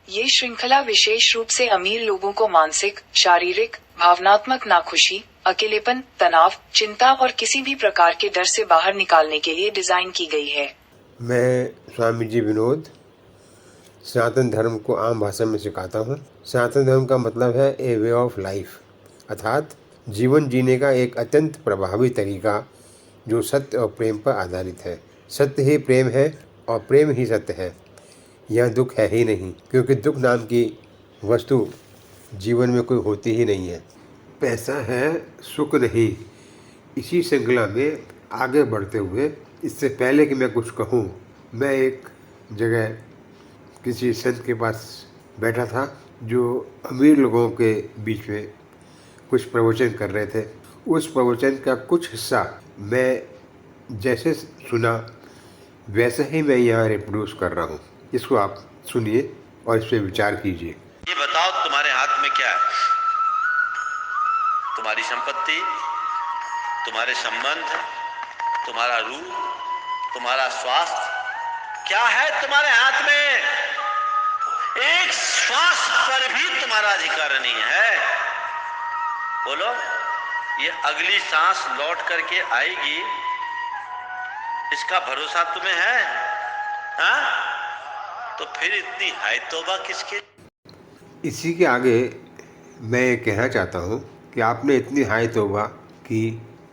ये श्रृंखला विशेष रूप से अमीर लोगों को मानसिक, शारीरिक, भावनात्मक नाखुशी, अकेलेपन, तनाव, चिंता और किसी भी प्रकार के डर से बाहर निकालने के लिए डिजाइन की गई है। मैं स्वामी जी विनोद सनातन धर्म को आम भाषा में सिखाता हूँ। सनातन धर्म का मतलब है ए वे ऑफ लाइफ, अर्थात जीवन जीने का एक अत्यंत प्रभावी तरीका जो सत्य और प्रेम पर आधारित है। सत्य ही प्रेम है और प्रेम ही सत्य है। यह दुख है ही नहीं, क्योंकि दुख नाम की वस्तु जीवन में कोई होती ही नहीं है। पैसा है, सुख नहीं। इसी श्रृंखला में आगे बढ़ते हुए, इससे पहले कि मैं कुछ कहूँ, मैं एक जगह किसी संत के पास बैठा था जो अमीर लोगों के बीच में कुछ प्रवचन कर रहे थे। उस प्रवचन का कुछ हिस्सा मैं जैसे सुना वैसे ही मैं यहाँ रिप्रोड्यूस कर रहा हूँ। इसको आप सुनिए और इस पर विचार कीजिए। ये बताओ, तुम्हारे हाथ में क्या है? तुम्हारी संपत्ति, तुम्हारे संबंध, तुम्हारा रूप, तुम्हारा स्वास्थ्य, क्या है तुम्हारे हाथ में? एक श्वास पर भी तुम्हारा अधिकार नहीं है। बोलो, ये अगली सांस लौट करके आएगी, इसका भरोसा तुम्हें है? हाँ? तो फिर इतनी हाय तौबा किसके? इसी के आगे मैं ये कहना चाहता हूँ कि आपने इतनी हाय तौबा की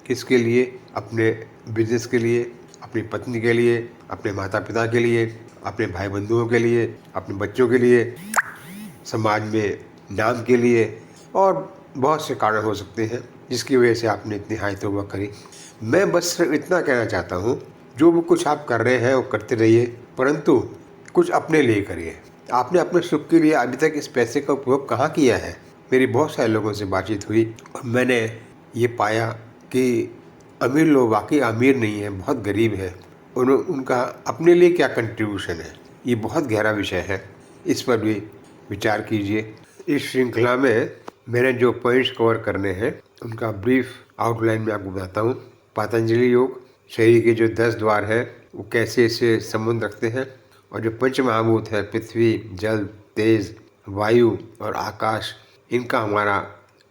किसके लिए? अपने बिजनेस के लिए, अपनी पत्नी के लिए, अपने माता पिता के लिए, अपने भाई बंधुओं के लिए, अपने बच्चों के लिए, समाज में नाम के लिए, और बहुत से कारण हो सकते हैं जिसकी वजह से आपने इतनी हाय तौबा करी। मैं बस सिर्फ इतना कहना चाहता हूँ, जो भी कुछ आप कर रहे हैं वो करते रहिए, परंतु कुछ अपने लिए करिए। आपने अपने सुख के लिए अभी तक इस पैसे का उपयोग कहाँ किया है? मेरी बहुत सारे लोगों से बातचीत हुई और मैंने ये पाया कि अमीर लोग वाकई अमीर नहीं हैं, बहुत गरीब हैं। उनका अपने लिए क्या कंट्रीब्यूशन है? ये बहुत गहरा विषय है, इस पर भी विचार कीजिए। इस श्रृंखला में मैंने जो पॉइंट्स कवर करने हैं उनका ब्रीफ आउटलाइन में आपको बताता हूँ। पतंजलि योग, शरीर के जो 10 द्वार हैं वो कैसे इससे संबंध रखते हैं, और जो पंच महाभूत है, पृथ्वी, जल, तेज, वायु और आकाश, इनका हमारा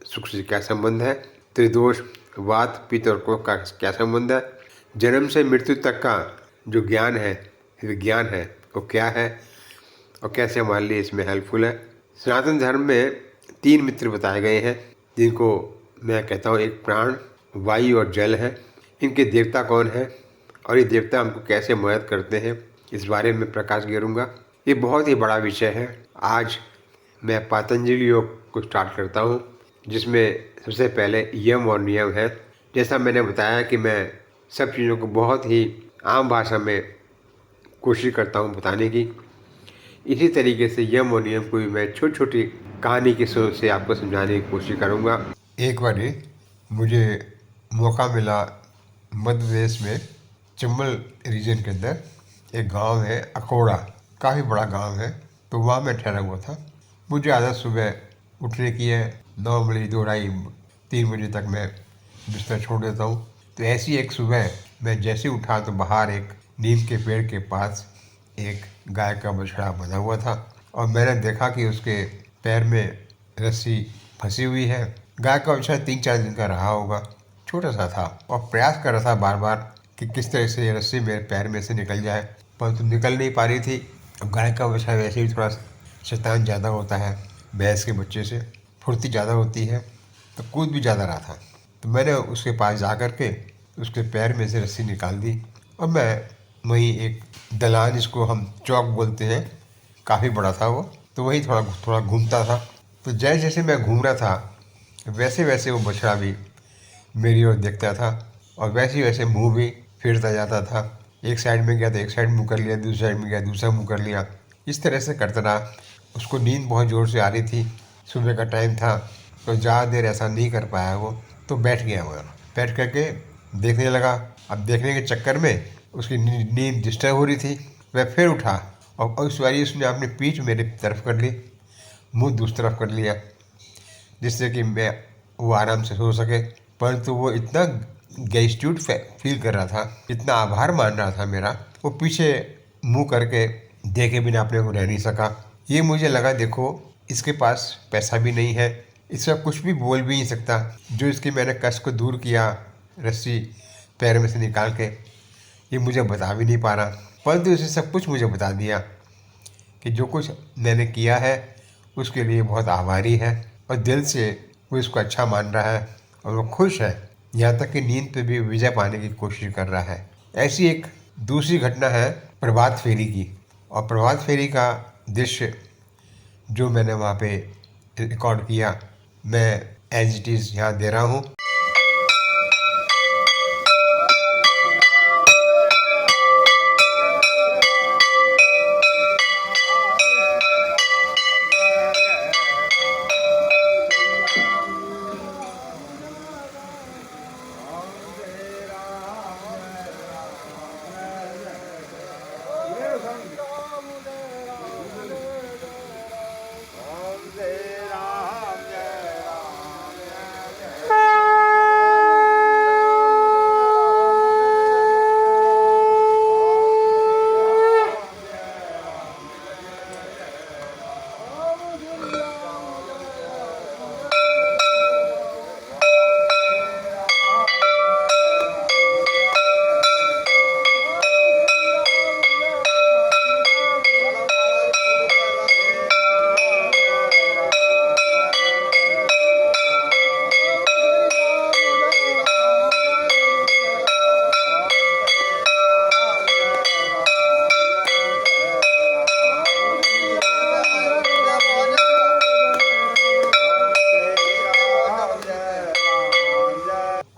सुख से क्या संबंध है। त्रिदोष, वात, पित्त और कफ का क्या संबंध है। जन्म से मृत्यु तक का जो ज्ञान है, विज्ञान है, वो क्या है और कैसे हमारे लिए इसमें हेल्पफुल है। सनातन धर्म में 3 मित्र बताए गए हैं जिनको मैं कहता हूँ एक प्राण, वायु और जल है। इनके देवता कौन है और ये देवता हमको कैसे मदद करते हैं, इस बारे में प्रकाश करूँगा। ये बहुत ही बड़ा विषय है। आज मैं पतंजलि योग को स्टार्ट करता हूँ, जिसमें सबसे पहले यम और नियम है। जैसा मैंने बताया कि मैं सब चीज़ों को बहुत ही आम भाषा में कोशिश करता हूँ बताने की, इसी तरीके से यम और नियम को भी मैं छोटी छोटी कहानी के सोच से आपको समझाने की कोशिश करूँगा। एक बार मुझे मौका मिला, मध्य प्रदेश में चंबल रीजन के अंदर एक गांव है अकोड़ा, काफ़ी बड़ा गांव है, तो वहाँ मैं ठहरा हुआ था। मुझे आदत सुबह उठने की है, 9 बजे 2 ढाई 3 बजे तक मैं बिस्तर छोड़ देता हूँ। तो ऐसी एक सुबह मैं जैसे उठा तो बाहर एक नीम के पेड़ के पास एक गाय का बछड़ा बंधा हुआ था और मैंने देखा कि उसके पैर में रस्सी फंसी हुई है। गाय का बछड़ा 3-4 दिन का रहा होगा, छोटा सा था और प्रयास कर रहा था बार बार कि किस तरह से ये रस्सी मेरे पैर में से निकल जाए, परंतु निकल नहीं पा रही थी। अब गाय का बछड़ा वैसे भी थोड़ा शैतान ज़्यादा होता है, भैंस के बच्चे से फुर्ती ज़्यादा होती है, तो कूद भी ज़्यादा रहा था। तो मैंने उसके पास जा कर के उसके पैर में से रस्सी निकाल दी और मैं वहीं एक दलान, जिसको हम चौक बोलते हैं, काफ़ी बड़ा था वो, तो वहीं थोड़ा थोड़ा घूमता था। तो जैसे जैसे मैं घूम रहा था वैसे वैसे वो बछड़ा भी मेरी ओर देखता था और वैसे वैसे मुंह भी फिरता जाता था। एक साइड में गया तो एक साइड मुँह कर लिया, दूसरी साइड में गया दूसरा मुँह कर लिया। इस तरह से करता रहा। उसको नींद बहुत ज़ोर से आ रही थी, सुबह का टाइम था, तो ज़्यादा देर ऐसा नहीं कर पाया वो, तो बैठ गया वो, बैठ करके देखने लगा। अब देखने के चक्कर में उसकी नींद डिस्टर्ब हो रही थी। वह फिर उठा और उस बारी उसने अपनी पीठ मेरी तरफ कर ली, मुँह दूसरी तरफ कर लिया, जिससे कि मैं वो आराम से सो सके। परंतु वो इतना ग्रेटिट्यूड फील कर रहा था, इतना आभार मान रहा था मेरा, वो पीछे मुंह करके देखे बिना अपने को रह नहीं सका। ये मुझे लगा देखो इसके पास पैसा भी नहीं है, इसका कुछ भी बोल भी नहीं सकता। जो इसकी मैंने कष्ट को दूर किया रस्सी पैर में से निकाल के, ये मुझे बता भी नहीं पा रहा, परंतु इसे सब कुछ मुझे बता दिया कि जो कुछ मैंने किया है उसके लिए बहुत आभारी है और दिल से वो इसको अच्छा मान रहा है और वो खुश है, यहाँ तक कि नींद पे भी विजय पाने की कोशिश कर रहा है। ऐसी एक दूसरी घटना है प्रभात फेरी की, और प्रभात फेरी का दृश्य जो मैंने वहाँ पे रिकॉर्ड किया मैं एज इट इज़ यहाँ दे रहा हूँ।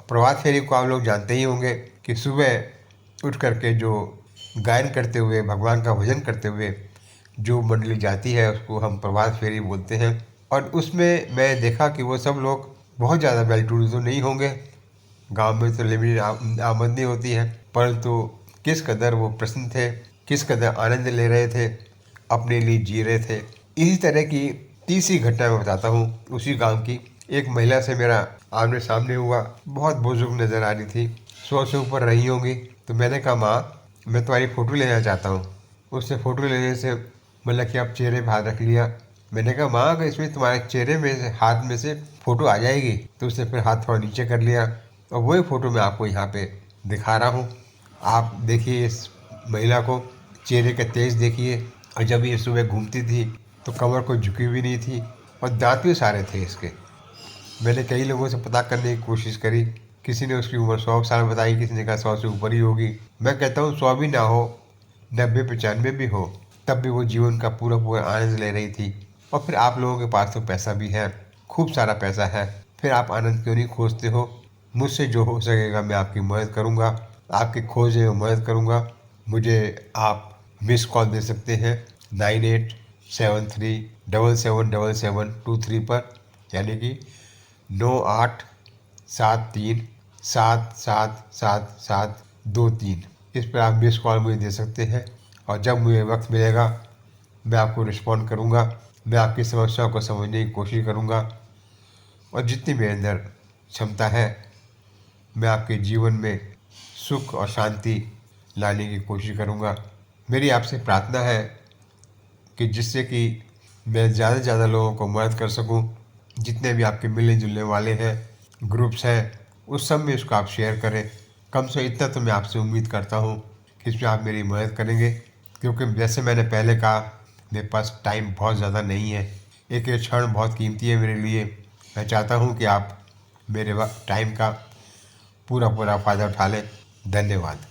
प्रभात फेरी को आप लोग जानते ही होंगे कि सुबह उठ करके जो गायन करते हुए भगवान का भजन करते हुए जो मंडली जाती है उसको हम प्रभात फेरी बोलते हैं। और उसमें मैं देखा कि वो सब लोग बहुत ज़्यादा वेल टू डू तो नहीं होंगे, गांव में तो लिमिटेड आमदनी होती है, परंतु किस कदर वो प्रसन्न थे, किस कदर आनंद ले रहे थे, अपने लिए जी रहे थे। इसी तरह की तीसरी घटना मैं बताता हूँ उसी गांव की। एक महिला से मेरा आमने सामने हुआ, बहुत बुजुर्ग नज़र आ रही थी, 100 से ऊपर रही होंगी। तो मैंने कहा माँ मैं तुम्हारी फ़ोटो लेना चाहता हूँ। उससे फ़ोटो लेने से मतलब कि आप चेहरे पे हाथ रख लिया। मैंने कहा माँ अगर इसमें तुम्हारे चेहरे में से हाथ में से फ़ोटो आ जाएगी, तो उससे फिर हाथ थोड़ा नीचे कर लिया और वही फ़ोटो मैं आपको यहाँ पे दिखा रहा हूँ। आप देखिए इस महिला को, चेहरे का तेज देखिए। और जब ये सुबह घूमती थी तो कमर को झुकी भी नहीं थी और दांत भी सारे थे इसके। मैंने कई लोगों से पता करने की कोशिश करी, किसी ने उसकी उम्र 100 साल बताई, किसी ने कहा 100 से ऊपर ही होगी। मैं कहता हूँ 100 भी ना हो, 90-95 भी हो, तब भी वो जीवन का पूरा पूरा आनंद ले रही थी। और फिर आप लोगों के पास तो पैसा भी है, खूब सारा पैसा है, फिर आप आनंद क्यों नहीं खोजते हो? मुझसे जो हो सकेगा मैं आपकी मदद करूँगा, आपकी खोज में मदद करूँगा। मुझे आप मिस कॉल दे सकते हैं 9873777723 पर, यानी कि 9873777723। इस पर आप मिस कॉल मुझे दे सकते हैं और जब मुझे वक्त मिलेगा मैं आपको रिस्पॉन्ड करूँगा। मैं आपकी समस्याओं को समझने की कोशिश करूँगा और जितनी मेरे अंदर क्षमता है मैं आपके जीवन में सुख और शांति लाने की कोशिश करूँगा। मेरी आपसे प्रार्थना है कि जिससे कि मैं ज़्यादा से ज़्यादा लोगों को मदद कर सकूं। जितने भी आपके मिलने जुलने वाले हैं, ग्रुप्स हैं, उस सब में इसको आप शेयर करें। कम से इतना तो मैं आपसे उम्मीद करता हूं कि इसमें आप मेरी मदद करेंगे, क्योंकि जैसे मैंने पहले कहा मेरे पास टाइम बहुत ज़्यादा नहीं है। एक एक क्षण बहुत कीमती है मेरे लिए। मैं चाहता हूं कि आप मेरे टाइम का पूरा फ़ायदा उठा लें। धन्यवाद।